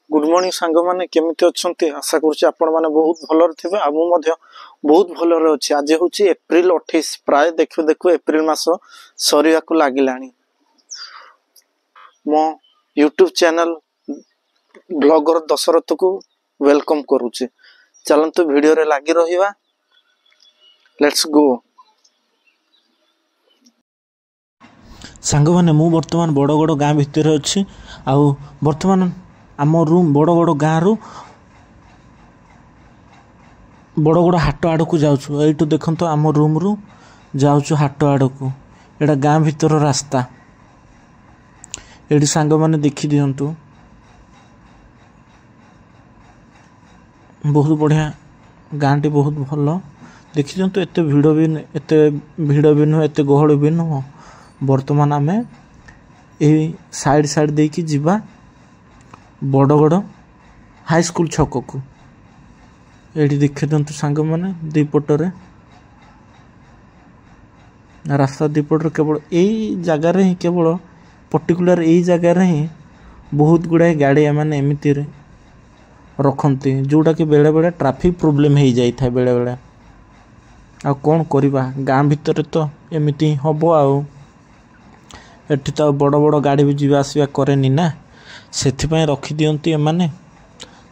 Good morning सांग माने केमिति अछंती आशा करूची आपण माने बहुत भलर थिबे आ मु मध्य बहुत भलर अछि। आज होची एप्रिल 28 प्राय देखु देखु एप्रिल मास सरिया को लागिलानी। मो यूट्यूब चैनल ब्लॉगर दशरथ को वेलकम करूची। चलंतु वीडियो रे लागी रहिबा। Let's go. सांग माने मु वर्तमान बड़ बड़ गाँ भितर अछि आउ वर्तमान आम रूम बड़ बड़ गाँ रु बड़ बड़ हाट आड़ को जाऊँ। यू देखो आम रूम रु जाऊँ हाट आड़ को। एटा गाँ भितर रास्ता। ये सांग माने देखी दिंतु बहुत बढ़िया गाँटी बहुत भल देखी दिंतु। एत भिड़ भी नुह एत गहल भी नुह। वर्तमान आमे यही साइड साइड दे कि जीवा बड़गड़ हाई स्कूल छक को। ये देखी दिंतु सांग माने दीपटरे रास्ता दीपटर केवल यही जगार ही केवल पर्टिकुलर यही जगार ही बहुत गुड़ाए गाड़ी मैंने एमती रखती जोटा कि बेले बेले ट्रैफिक प्रॉब्लम हो जाए था बेले बेले। आ कौन करवा गाँ भितर तो एमती हम आउ एठी तो बड़ बड़ गाड़ी भी जीवा आसवा करेनी ना से रखी दियंती एमाने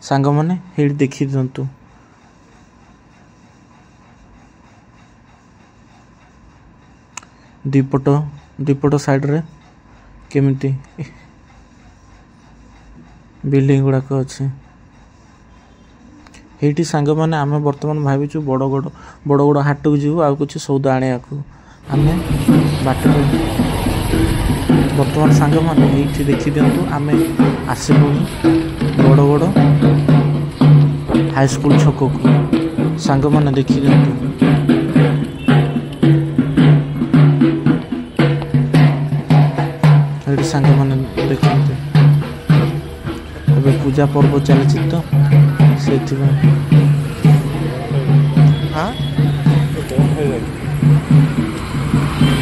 सांग माने हेड देखी दियंतु। दीपट साइड रे केमिति बिल्डिंग गुड़ाक अच्छे। ये सांग माने आमे वर्तमान भाविचु बड़ बड़ हाट को जीव आ कुछ सौदा आने आमे बाट वर्तमान सांग माने ये देखी दिंतु आमे आसलु बड़ बड़ हाई स्कूल छक को। सांग माने देखी दिंतु ये सांग माने देखते अबे पूजा पर्व चली तो से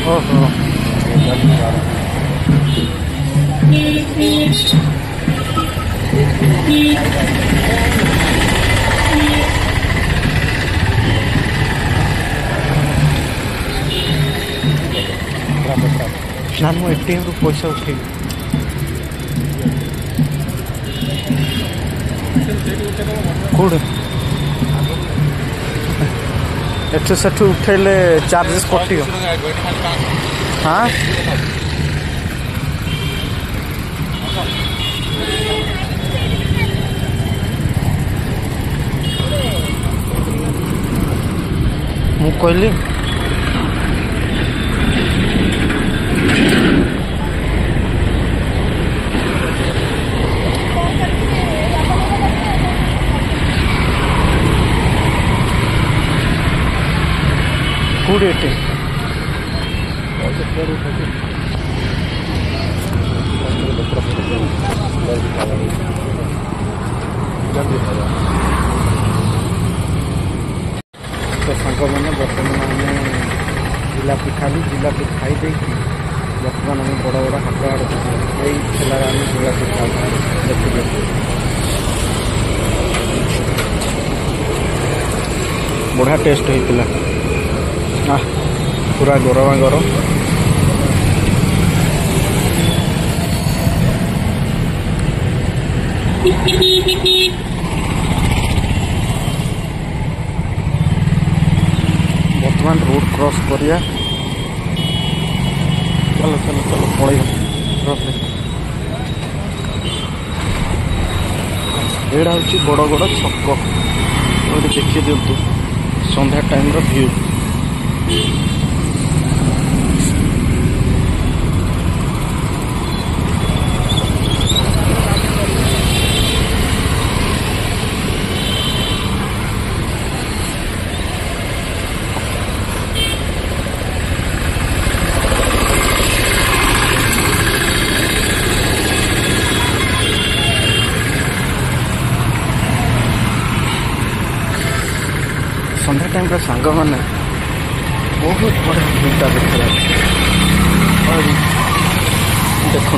ओहो ना मु एटीएम रु पैसा उठे कौन एठू सेठू उठेले चार्जेस कटियो। हाँ मु कहली कौड़ी एटे तो सांग मैंने बर्तमान आम जिलापी खाई दे बर्तमान आम बड़ बड़ हाथ आड़ ठेला जिलापी देखिए बढ़िया टेस्ट होता पूरा गरमा गरम। वर्तमान रोड क्रॉस करिया चलो चलो चलो पड़े एड़ा हूँ बड़ बड़ छक देखिए दिंतु संध्या टाइम व्यू। संध्या टाइम का सांग मैंने बहुत बड़ा चिंता देखा देखु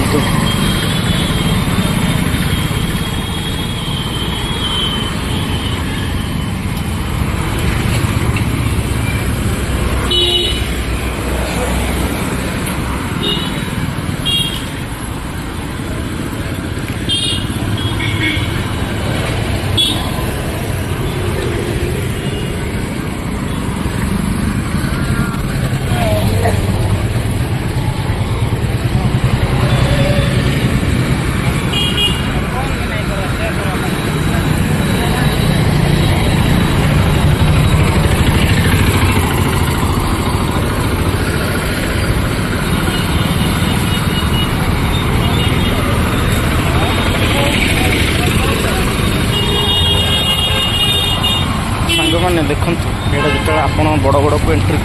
मैंने देखु यहाँ जो आप बड़ बड़ को एंट्री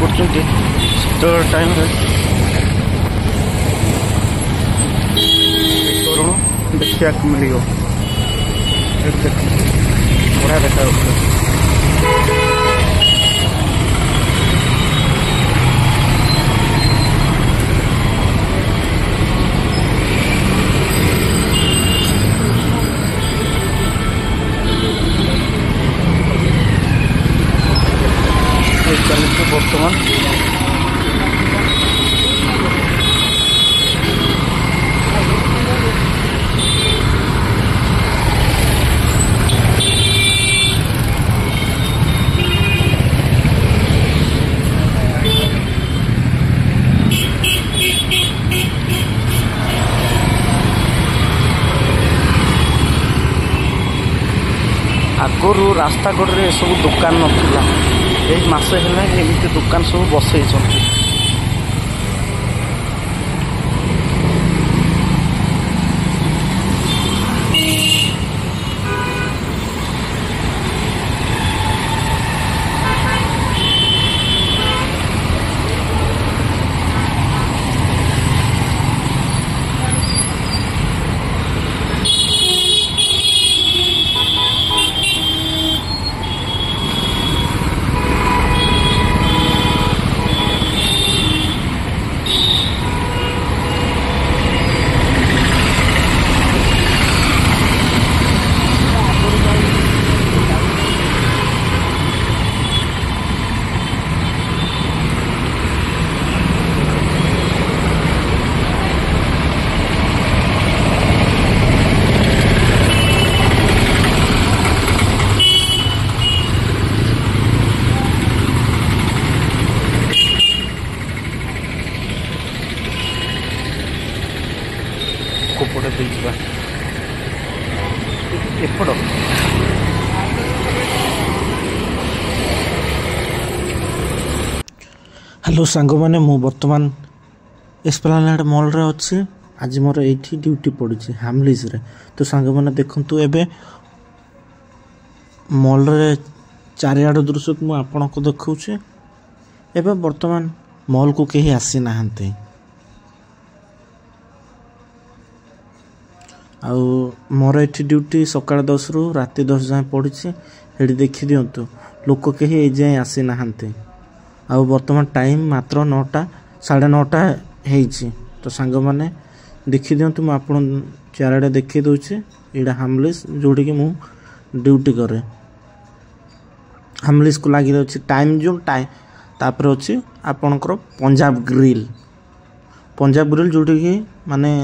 कर टाइम देखा मिल बढ़िया देखा चलती बर्तमान आगरू रास्ता कड़े सब दुकान नाला मसे एमती दुकान सब बसई कोपटे देवा एपट हेलो सांग मैंने मु बर्तमान एस्प्लानेड मॉल रे अच्छे आज मोर एठी ड्यूटी पड़ी हामलीज रे तो सांग मैंने देखंतु एबे मॉल रे चारिआड दृश्य को आपन को देखौछे एबे बर्तमान मॉल को केही आसी नाहंते आउ मोर एठी ड्यूटी सकाळ 10 रु राति 10 जाए पड़ी हेडी देखी दिंतु लोक कहीं ए जाए आसी नाहंते आउ वर्तमान टाइम मात्र 9टा 9:30 हेइछि तो सांग माने देखी दिंतु मु आपन चारडे देखि दउछि एडा हामलिस जोडी कि मु ड्यूटी करे हामलिस को लागि रहछि टाइम जोन टाइम तापर अछि आपनकर पंजाब ग्रिल जोडी कि माने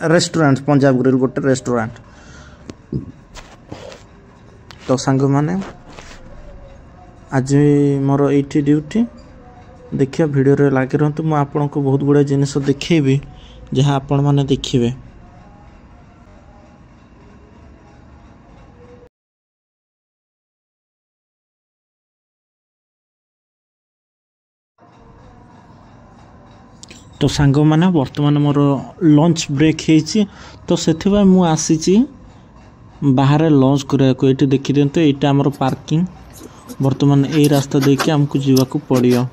रेस्टोरेंट पंजाब ग्रिल गोटे रेस्टोरेंट तो सांग माने आज मोर एठी ड्यूटी देखिए वीडियो रे लागे रहंतु मु आपन को बहुत गुडा जिनिस देखैबी जहां आपन माने देखिबे तो सांग मैंने बर्तमान मोर लंच ब्रेक है तो से मु आसी बाहर लंच करने को ये देखी दिंतु यहाँ आमर पार्किंग बर्तमान यही रास्ता देखिए आमको जावाक पड़ो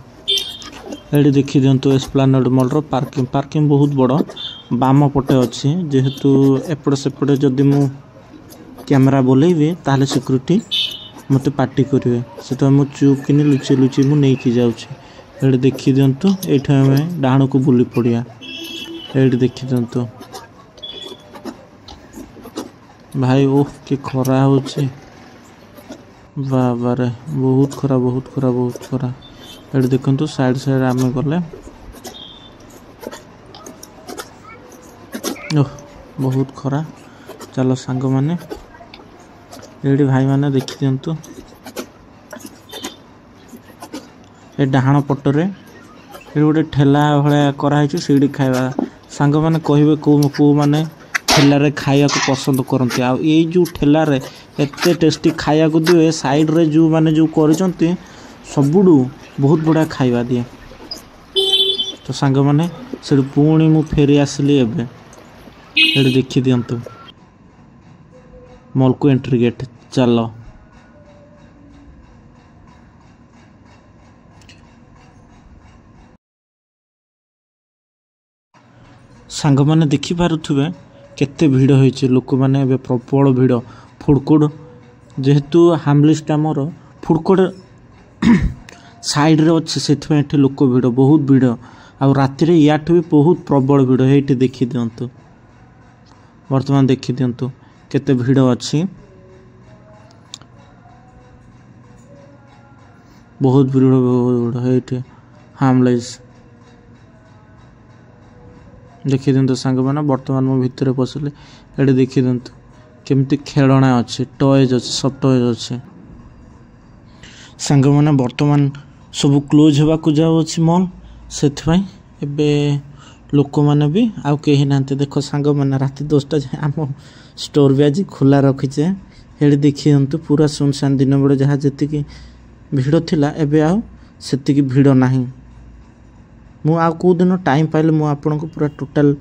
ये देखी दिंतु एस्प्लानेड मॉल रो पार्किंग बहुत बड़ बाम पटे अच्छे जेहेतु एपटे सेपटे जदि मु कैमरा बोलेबी ताले सिक्यूरिटी मत पार्टी करेंगे से मु चुप कि लुचि लुचि मु नहीं जाऊँगी ये देखी दिंतु ये डाण को बुली पड़िया ये देखी दिंतु भाई ओह कि खरा हो बाबारे बहुत खरा ये देखु साइड आम गले ओह बहुत खरा चलो सांग माने ये भाई माने देखी दिंतु ए डाहाण पटरे ये गोटे ठेला भाया कराई सीढ़ी खाଇବା सांग मैंने कहे को माने ठेला रे खाया को पसंद करते आ जो ठेला रे एते टेस्टी खाया को दिए साइड रे जो माने जो करचंती सबुडू बहुत बड़ा खाଇବା दिए तो सांग मैंने से पुणी मु फेरी आसली एबे ये देखी दिंतु मॉल को एंट्री गेट चलो ସାଙ୍ଗମାନେ ଦେଖିପାରୁଥିବେ କେତେ ଭିଡ଼ ହେଇଛି, ଲୋକମାନେ ଏବେ ପ୍ରବଳ ଭିଡ଼। ଫୁଡ଼କୋର୍ଟ ଯେହେତୁ ହାମଲିଷ୍ଟ ଆମର ଫୁଡ଼କୋର୍ଟ ସାଇଡ଼ରେ ଅଛି, ସେଥିପାଇଁ ଏଠି ଲୋକ ଭିଡ଼, ବହୁତ ଭିଡ଼। ଆଉ ରାତିରେ ୟାଠୁ ବି ବହୁତ ପ୍ରବଳ ଭିଡ଼। ଏଇଠି ଦେଖିଦିଅନ୍ତୁ, ବର୍ତ୍ତମାନ ଦେଖିଦିଅନ୍ତୁ କେତେ ଭିଡ଼ ଅଛି, ବହୁତ ଭିଡ଼ ଏଇଠି ହାମଲେସ୍। ଦେଖିଦିଅନ୍ତୁ ସାଙ୍ଗମାନେ, ବର୍ତ୍ତମାନ ମୁଁ ଭିତରେ ପଶିଲି। ଏଠି ଦେଖିଦିଅନ୍ତୁ କେମିତି ଖେଳଣା ଅଛି, ଟଏଜ୍ ଅଛି, ସବୁ ଟଏଜ୍ ଅଛି। ସାଙ୍ଗମାନେ ବର୍ତ୍ତମାନ ସବୁ କ୍ଲୋଜ୍ ହେବାକୁ ଯାଉଅଛି ମଲ୍, ସେଥିପାଇଁ ଏବେ ଲୋକମାନେ ବି ଆଉ କେହି ନାହାନ୍ତି। ଦେଖ ସାଙ୍ଗମାନେ, ରାତି 10ଟା ଯାଏଁ ଆମ ଷ୍ଟୋର୍ ବି ଆଜି ଖୋଲା ରଖିଛେ। ଏଠି ଦେଖିଦିଅନ୍ତୁ ପୁରା ସୁନସାନ। ଦିନ ବେଳେ ଯାହା ଯେତିକି ଭିଡ଼ ଥିଲା, ଏବେ ଆଉ ସେତିକି ଭିଡ଼ ନାହିଁ। ମୁଁ ଆଉ କେଉଁ ଦିନ ଟାଇମ୍ ପାଇଲେ ମୁଁ ଆପଣଙ୍କୁ ପୁରା ଟୋଟାଲ୍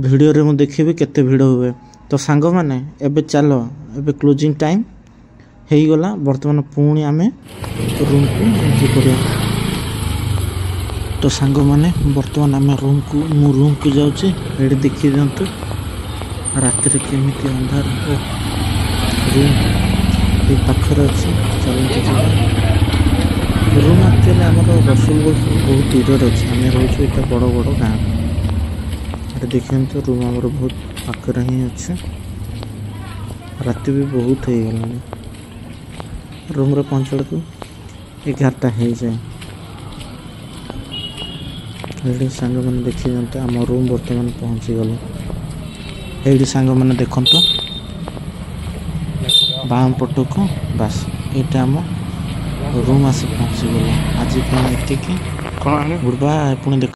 ଭିଡ଼ିଓରେ ମୁଁ ଦେଖେଇବି କେତେ ଭିଡ଼ ହୁଏ। ତ ସାଙ୍ଗମାନେ ଏବେ ଚାଲ, ଏବେ କ୍ଲୋଜିଂ ଟାଇମ୍ ହେଇଗଲା। ବର୍ତ୍ତମାନ ପୁଣି ଆମେ ରୁମ୍କୁ ଏଣ୍ଟ୍ରି କରିବା। ତ ସାଙ୍ଗମାନେ ବର୍ତ୍ତମାନ ଆମେ ମୁଁ ରୁମ୍କୁ ଯାଉଛି। ଏଠି ଦେଖିଦିଅନ୍ତୁ ରାତିରେ କେମିତି ଅନ୍ଧାର। ରୁମ୍ ଏଇ ପାଖରେ ଅଛି, ଚାଲନ୍ତୁ ଯିବା। ରୁମ୍ ଆକ୍ଚୁଆଲି ଆମର ରସୁଲଗଡ଼ରୁ ବହୁତ ଦୂରରେ ଅଛି। ଆମେ ରହୁଛୁ ଏଇଟା ବଡ଼ ବଡ଼ ଗାଁ। ଏଠି ଦେଖନ୍ତୁ ରୁମ୍ ଆମର ବହୁତ ପାଖରେ ହିଁ ଅଛି। ରାତି ବି ବହୁତ ହେଇଗଲାଣି, ରୁମ୍ରେ ପହଞ୍ଚିଲା ବେଳକୁ 11ଟା ହେଇଯାଏ। ଏଇଠି ସାଙ୍ଗମାନେ ଦେଖିଦିଅନ୍ତୁ ଆମ ରୁମ୍ ବର୍ତ୍ତମାନ ପହଞ୍ଚିଗଲେ। ଏଇଠି ସାଙ୍ଗମାନେ ଦେଖନ୍ତୁ ବାମ ପଟକୁ, ବାସ୍ ଏଇଟା ଆମ ରୁମ୍ ଆସି ପହଞ୍ଚିଗଲା। ଆଜି ପାଇଁ ଏତିକି, ଗୁଡ଼୍ ବାଏ। ପୁଣି ଦେଖ।